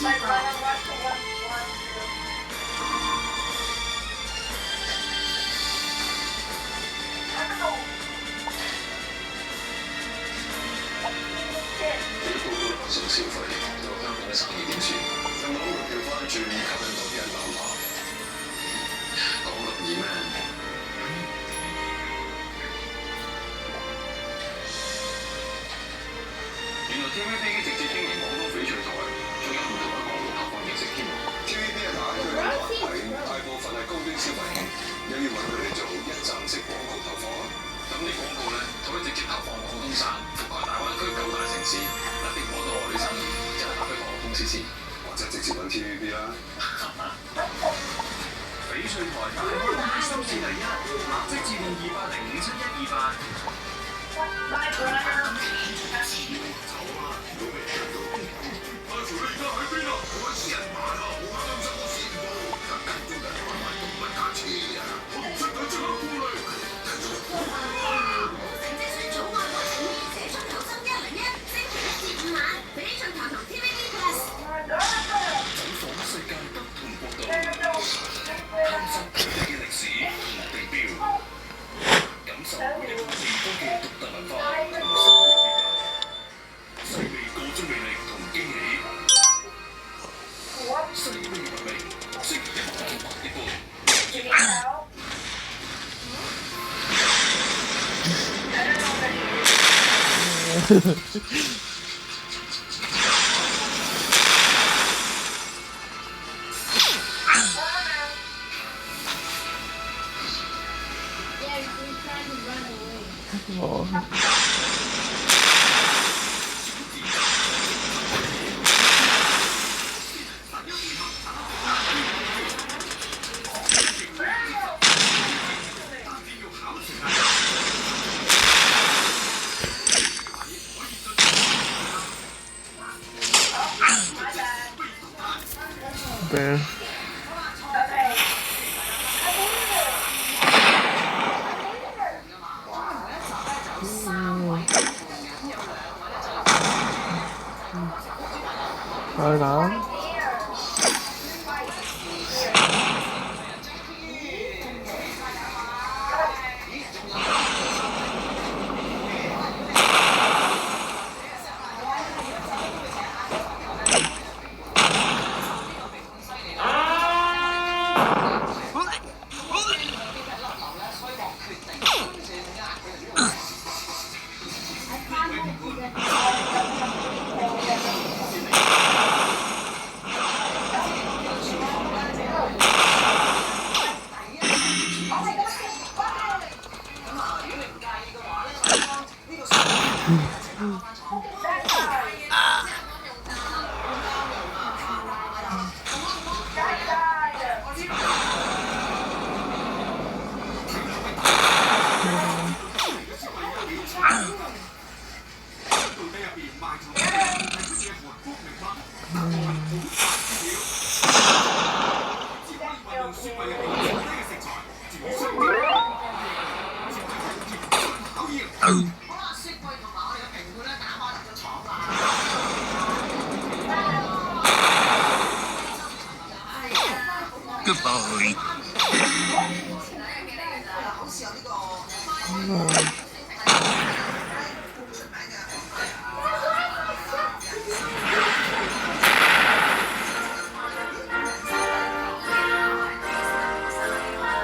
想消費，對香港嘅生意點算？用網絡調翻轉，吸引多啲人南下。講咁易咩？原來 TVB 已經直接經營廣東翡翠台，仲有唔同嘅廣告投放形式添。TVB 一打佢嘅台位，大部分係高端消費，又要揾佢哋做一站式廣告投放。咁啲廣告咧，可以直接投放廣東省，覆蓋大灣區9大城市。嗱，啲廣告外語生意，就係打俾航空公司先，或者直接揾 TVB 啦。翡翠台大灣區收視第一，立即致電2805728。Bear. Rồi đó. Goodbye.